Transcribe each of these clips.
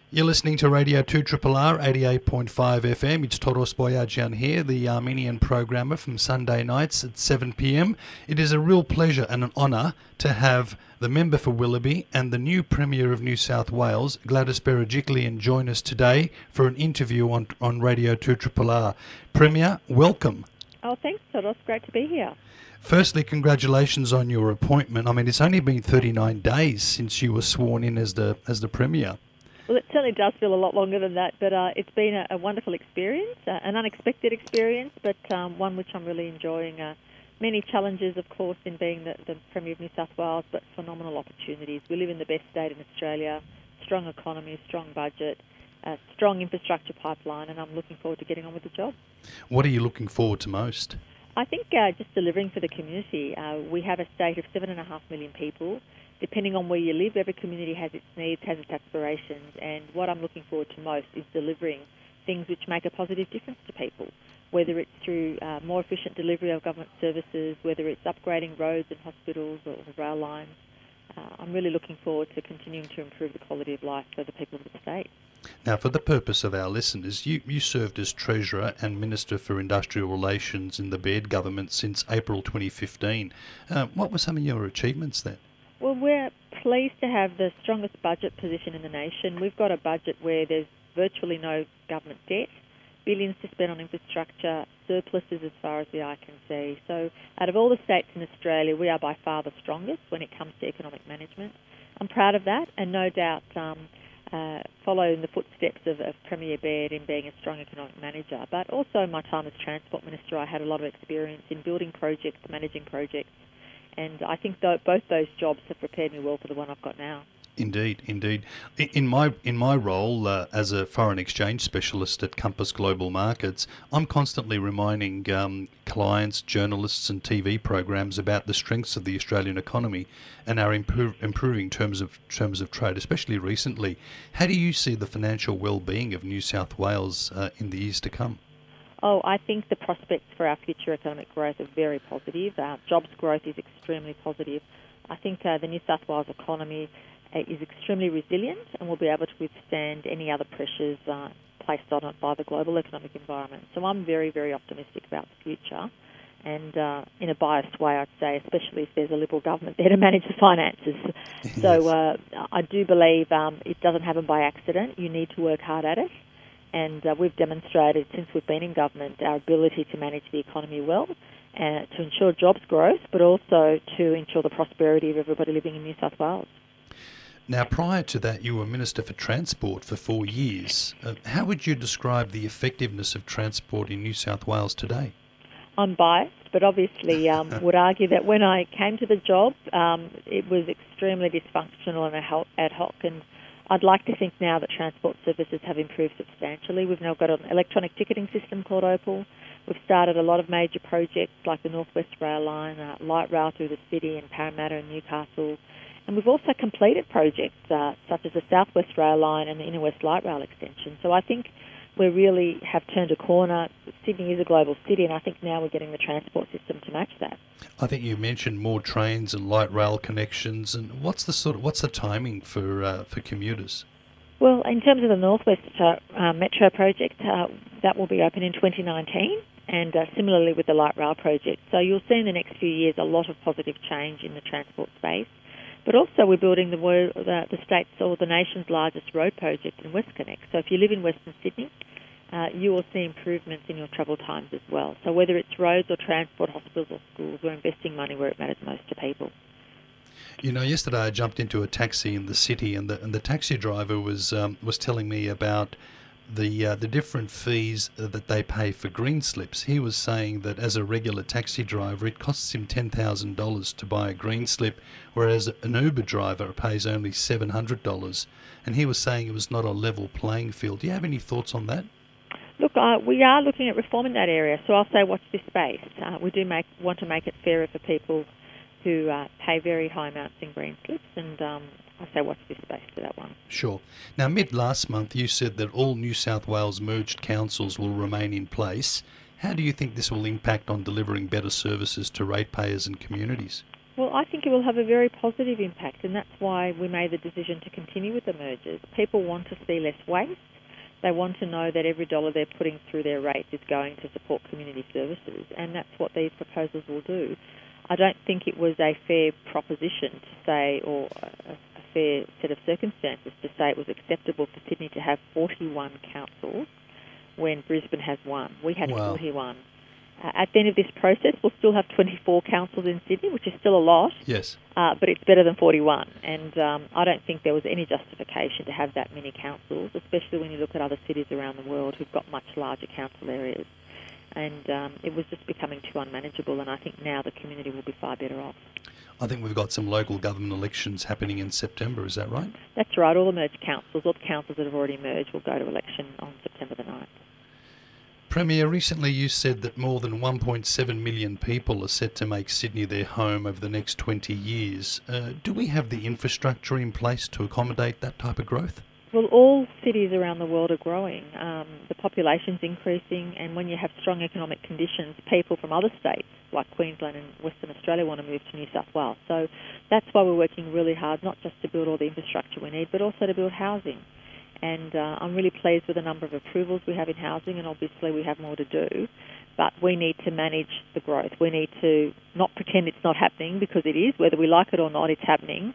You're listening to Radio 2 R 88.5 FM. It's Toros Boyadjian here, the Armenian programmer from Sunday nights at 7 p.m. It is a real pleasure and an honour to have the member for Willoughby and the new Premier of New South Wales, Gladys Berejiklian, join us today for an interview on Radio 2 R. Premier, welcome. Oh, thanks, Toros. Great to be here. Firstly, congratulations on your appointment. I mean, it's only been 39 days since you were sworn in as the Premier. Well, it certainly does feel a lot longer than that, but it's been a wonderful experience, an unexpected experience, but one which I'm really enjoying. Many challenges, of course, in being the Premier of New South Wales, but phenomenal opportunities. We live in the best state in Australia, strong economy, strong budget, strong infrastructure pipeline, and I'm looking forward to getting on with the job. What are you looking forward to most? I think just delivering for the community. We have a state of 7.5 million people. Depending on where you live, every community has its needs, has its aspirations, and what I'm looking forward to most is delivering things which make a positive difference to people, whether it's through more efficient delivery of government services, whether it's upgrading roads and hospitals or rail lines. I'm really looking forward to continuing to improve the quality of life for the people of the state. Now, for the purpose of our listeners, you served as Treasurer and Minister for Industrial Relations in the Baird government since April 2015. What were some of your achievements then? Well, we're pleased to have the strongest budget position in the nation. We've got a budget where there's virtually no government debt, billions to spend on infrastructure, surpluses as far as the eye can see. So out of all the states in Australia, we are by far the strongest when it comes to economic management. I'm proud of that, and no doubt follow in the footsteps of Premier Baird in being a strong economic manager. But also in my time as Transport Minister, I had a lot of experience in building projects, managing projects, and I think both those jobs have prepared me well for the one I've got now. Indeed. In my role as a foreign exchange specialist at Compass Global Markets, I'm constantly reminding clients, journalists and TV programs about the strengths of the Australian economy and our improving terms of trade, especially recently. How do you see the financial well-being of New South Wales in the years to come? Oh, I think the prospects for our future economic growth are very positive. Jobs growth is extremely positive. I think the New South Wales economy is extremely resilient and will be able to withstand any other pressures placed on it by the global economic environment. So I'm very, very optimistic about the future. And in a biased way, I'd say, especially if there's a Liberal government there to manage the finances. Yes. So I do believe it doesn't happen by accident. You need to work hard at it. And we've demonstrated since we've been in government our ability to manage the economy well, to ensure jobs growth, but also to ensure the prosperity of everybody living in New South Wales. Now, prior to that, you were Minister for Transport for 4 years. How would you describe the effectiveness of transport in New South Wales today? I'm biased, but obviously would argue that when I came to the job, it was extremely dysfunctional and ad hoc, and I'd like to think now that transport services have improved substantially. We've now got an electronic ticketing system called Opal. We've started a lot of major projects like the North West Rail Line, light rail through the city and Parramatta and Newcastle. And we've also completed projects such as the South West Rail Line and the Inner West Light Rail extension. So I think we really have turned a corner. Sydney is a global city, and I think now we're getting the transport system to match that. I think you mentioned more trains and light rail connections. And what's the timing for commuters? Well, in terms of the North West Metro project, that will be open in 2019, and similarly with the light rail project. So you'll see in the next few years a lot of positive change in the transport space. But also we're building the state's or the nation's largest road project in WestConnect. So if you live in Western Sydney, you will see improvements in your travel times as well. So whether it's roads or transport, hospitals or schools, we're investing money where it matters most to people. You know, yesterday I jumped into a taxi in the city, and the taxi driver was telling me about the different fees that they pay for green slips. He was saying that as a regular taxi driver, it costs him $10,000 to buy a green slip, whereas an Uber driver pays only $700. And he was saying it was not a level playing field. Do you have any thoughts on that? Look, we are looking at reform in that area, so I'll say watch this space. We do want to make it fairer for people who pay very high amounts in green slips, and I say watch this space for that one. Sure. Now, mid-last month, you said that all New South Wales merged councils will remain in place. How do you think this will impact on delivering better services to ratepayers and communities? Well, I think it will have a very positive impact, and that's why we made the decision to continue with the mergers. People want to see less waste. They want to know that every dollar they're putting through their rates is going to support community services, and that's what these proposals will do. I don't think it was a fair proposition to say, or a fair set of circumstances to say it was acceptable for Sydney to have 41 councils when Brisbane has one. We had 41. At the end of this process, we'll still have 24 councils in Sydney, which is still a lot. Yes. But it's better than 41. And I don't think there was any justification to have that many councils, especially when you look at other cities around the world who've got much larger council areas. And it was just becoming too unmanageable, and I think now the community will be far better off. I think we've got some local government elections happening in September, is that right? That's right. All the merged councils, all the councils that have already merged will go to election on September the 9th. Premier, recently you said that more than 1.7 million people are set to make Sydney their home over the next 20 years. Do we have the infrastructure in place to accommodate that type of growth? Well, all cities around the world are growing. The population's increasing, and when you have strong economic conditions, people from other states, like Queensland and Western Australia, want to move to New South Wales. So that's why we're working really hard, not just to build all the infrastructure we need, but also to build housing. And I'm really pleased with the number of approvals we have in housing, and obviously we have more to do. But we need to manage the growth. We need to not pretend it's not happening, because it is. Whether we like it or not, it's happening.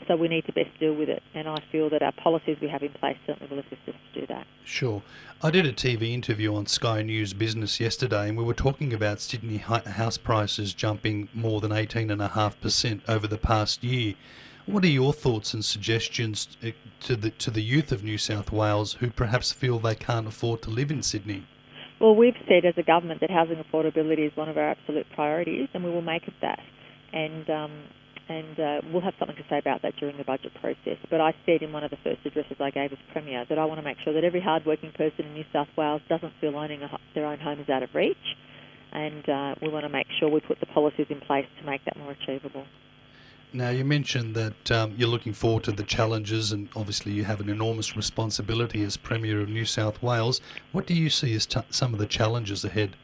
So we need to best deal with it. And I feel that our policies we have in place certainly will assist us to do that. Sure. I did a TV interview on Sky News Business yesterday, and we were talking about Sydney house prices jumping more than 18.5% over the past year. What are your thoughts and suggestions to the youth of New South Wales who perhaps feel they can't afford to live in Sydney? Well, we've said as a government that housing affordability is one of our absolute priorities, and we will make it that. And we'll have something to say about that during the budget process. But I said in one of the first addresses I gave as Premier that I want to make sure that every hard-working person in New South Wales doesn't feel owning their own home is out of reach, and we want to make sure we put the policies in place to make that more achievable. Now, you mentioned that you're looking forward to the challenges, and obviously you have an enormous responsibility as Premier of New South Wales. What do you see as some of the challenges ahead?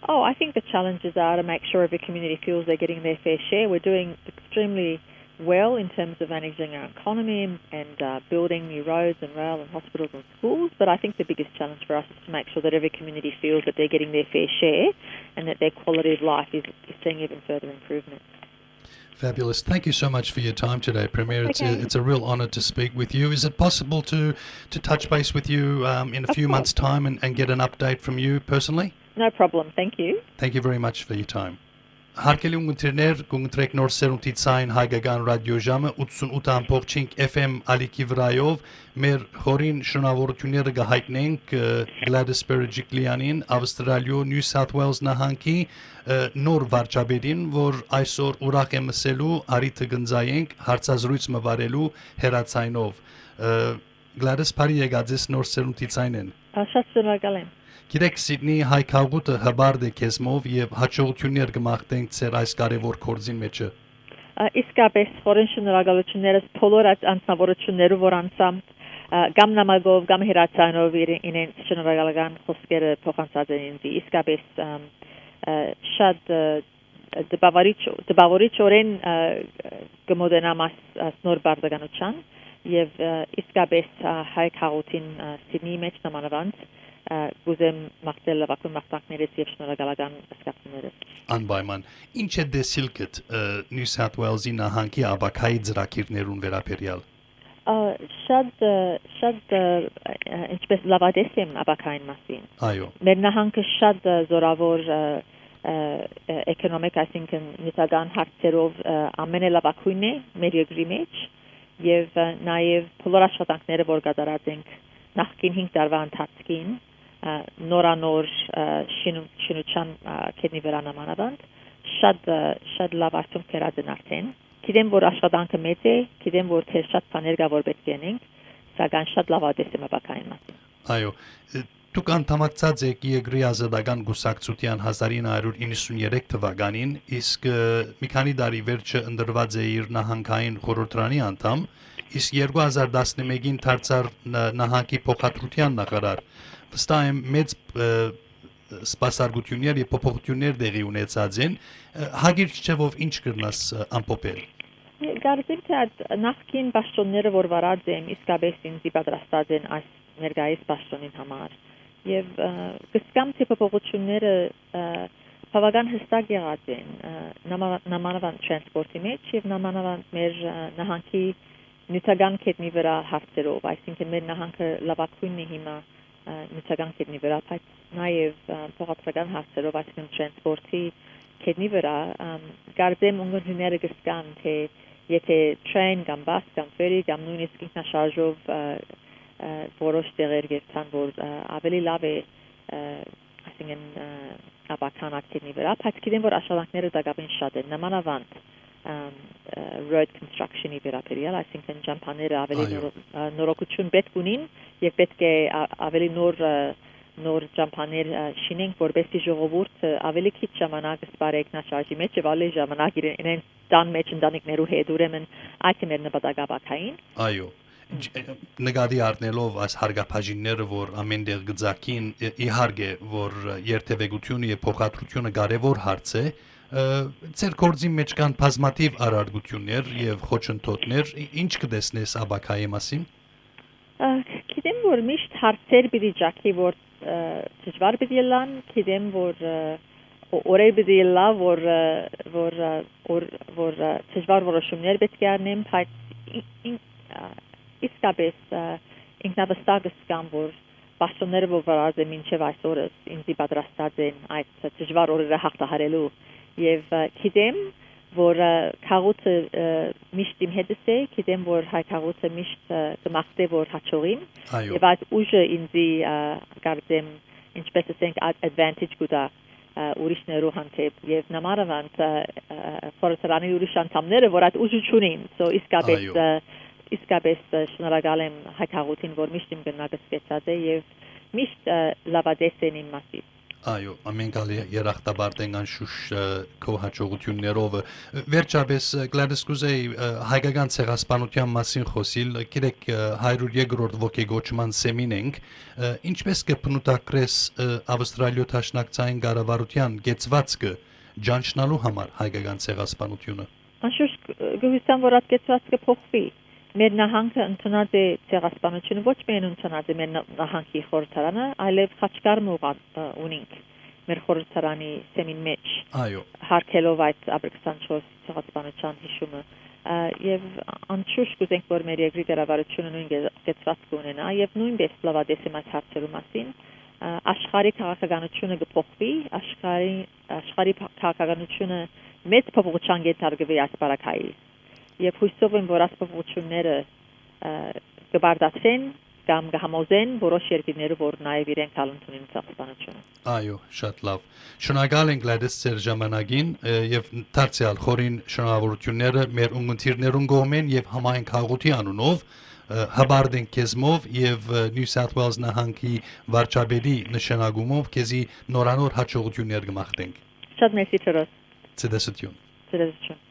Oh, I think the challenges are to make sure every community feels they're getting their fair share. We're doing extremely well in terms of managing our economy and building new roads and rail and hospitals and schools, but I think the biggest challenge for us is to make sure that every community feels that they're getting their fair share and that their quality of life is seeing even further improvement. Fabulous. Thank you so much for your time today, Premier. Okay. It's a real honour to speak with you. Is it possible to touch base with you in a few months' time and get an update from you personally? No problem. Thank you. Thank you very much for your time. Հարկելի ունգընտրներ, կունգընտրեք նոր սերունդի ցային հայկական ռադիոժամը 88.5 FM ալիքի վրայով մեր խորին շնորհավորությունները կհայտնենք Gladys Berejiklianին, Ավստրալիո Նյու Սաութ Ուէլզ նահանգի նոր վարչապետին, որ այսօր ուրախ է մսելու արիթը գնձայենք հարցազրույց մվարելու հերացայնով։ Gladys, բարի եկած ես նոր սերունդի ցայնեն։ Շատ շնորհակալ եմ։ Գիտեք, Սիդնի հայ քաղուտը հբարդ է քեզմով եւ հաջողություններ կմաղթենք ծեր այս կարևոր կորձին մեջը։ Իսկապես խորին շնորհակալություններս բոլոր անձնավորություններով, որ անցամ կամ նամակով կամ հերացանով իրենց շնորհակալական խոսքերը փոխանցած են ինձ։ Իսկապես շատ դպավորիչորեն կմոտենամ այս նոր բարդականության եւ իսկապես հայ քաղուտին Սիդնի մեջ նմանավանդ գուզեմ մաղթել լավագույն մաղթանքներս եւ շնորհակալական սկացումներս։ Անպայման։ Ինչ է դեսիլքդ Նյու Սաութ Ուէլզի նահանգի աբակայի ծրագիրներուն վերաբերյալ։ Շատ ինչպես լավադես եմ աբակային մասին։ Այո։ Մեր նահանգը շատ զորավոր էկոնոմիկ, այսինքն նյութական հարցերով ամենալավագույնն է մեր երկրի մեջ եւ նաեւ բոլոր աշխատանքները, որ կատարած ենք նախկին 5 տարվա ընթացքին նորանոր շինության կետնի վրա նմանավանդ շատ լավ արդյունք կերած են արդեն։ Գիտեմ, որ աշխատանքը մեծ է, գիտեմ, որ թե շատ բաներ կա, որ պետք է անենք, սակայն շատ լավ ադես եմ աբակային մասին։ Այո, դուք անդամակցած եք Եգրի ազատական գուսակցության 1993 թվականին, իսկ մի քանի տարի վերջը ընդրված է իր նահանգային խորհրդարանի անդամ, իսկ 2011-ին դարձար նահանգի փոխադրության նախարար։ Վստահ եմ մեծ սպասարկություններ եւ փոփոխություններ դեղի ունեցած են հագիր չեվով ինչ կրնաս ամփոփել Գարզիք թե նախքին պաշտոնները որ վարած եմ իսկապես ինձ պատրաստած են այս ներկայիս պաշտոնին համար եւ կսկամ թե փոփոխությունները բավական հստակ եղած են նամանավանդ տրանսպորտի մեջ եւ նամանավանդ մեր նահանգի նյութական կետնի վրա հարցերով այսինքն մեր նահանգը լավագույնն է հիմա նյութական կետնի վրա բայց նաեւ փոխադրական հարցերով այսինքն տրանսպորտի կետնի վրա գարդեմ ունգընտիրները կսկան թե եթե train կամ bus կամ ferry կամ նույնիսկ ինքնաշարժով որոշ տեղեր գերցան որ ավելի լավ է այսինքն ապական ակտիվի վրա բայց գիտեմ որ աշխատանքները դակավին շատ են նամանավանդ road construction-ի վերաբերյալ այսինքն ճամփաները ավելի նորոգություն պետք ունին եւ պետք է ավելի նոր ճամփաներ շինենք որովհետեւ ժողովուրդը ավելի քիչ ժամանակ սպարեք նաշարժի մեջ եւ ավելի ժամանակ իրեն տան մեջ ընտանիքներու հետ ուրեմն այդ է մեր նպատակաբակային այո նկատի առնելով այս հարգապաշինները որ ամեն տեղ գծակին իհարկե որ երթևեկությունը եւ փոխադրությունը կարեւոր հարց է Ձեր գործի մեջ կան բազմաթիվ արարողություններ եւ խոչընդոտներ ինչ կտեսնես աբակայի մասին Գիտեմ որ միշտ հարցեր պիտի ջակի որ դժվար պիտի լան գիտեմ որ օրեր պիտի լա որ դժվար որոշումներ պետք է առնեմ բայց իսկապես ինքնավստահ կսկամ որ պաշտոնները որ վարած եմ մինչև այսօրը ինձ պատրաստած են այդ դժվար օրերը հաղթահարելու եւ գիտեմ որ քաղուտը միշտ իմ հետս է գիտեմ որ հայ քաղուտը միշտ կմաղթե որ հաջողին եւ այդ ուժը ինձ կարծեմ ինչպես ասենք advantage կուտա ուրիշներու հանդեպ եւ նամանավանդ ֆորսարանի ուրիշ անդամները որ այդ ուժը չունին so իսկապես շնորհակալ եմ հայ քաղուտին որ միշտ իմ գնահատեցած է եւ միշտ լավադես են իմ մասից Այո, ամեն գալի երախտաբարդեն անշուշ քո հաջողություններով վերջապես Gladys կուզեի հայկական ցեղասպանության մասին խոսիլ գիտեք 102-րդ ոգեգոճման սեմին ենք ինչպես կփնուտակրես ավստրալիո տաշնակցային կառավարության գեցվածքը ջանչնալու համար հայկական ցեղասպանությունը Անշուշտ գույսան որ այդ գեցվածքը փոխվի Մեր նահանգը ընդունած է ցեղասպանությունը ոչ միայն ընդունած է մեր նահանգի խորհրդարանը, այլև խաչկարն ունենք մեր խորհրդարանի սեմին մեջ։ Այո։ Հարկելով այդ ապրիլի 24 ցեղասպանության հիշումը եւ անշուշտ կուզենք որ մեր երկրի կառավարությունը նույն գեցվածք ունենա եւ նույնպես լավադես եմ այս հարցերու մասին աշխարհի քաղաքականությունը կփոխվի, աշխարհի քաղաքականությունը մեծ փոփոխության գետարգվի այս բարակայից Եվ հույսով եմ, որ ասպողությունները կբարդացեն կամ կհամոզեն որոշ երկրները, որ նաև իրենք հալընդունին ցեղասպանությունը։ Այո, շատ լավ։ Շնորհակալ ենք Gladys ձեր ժամանակին եւ դարձյալ խորին շնորհավորությունները մեր ունգընտիրներուն կողմեն եւ համայն քաղաքի անունով հաբարդենք քեզմով եւ New South Wales նահանգի վարչապետի նշանակումով քեզի նորանոր հաջողություններ կմաղթենք։ Շատ մերսի Toros։ Ցտեսություն։ Ցտեսություն։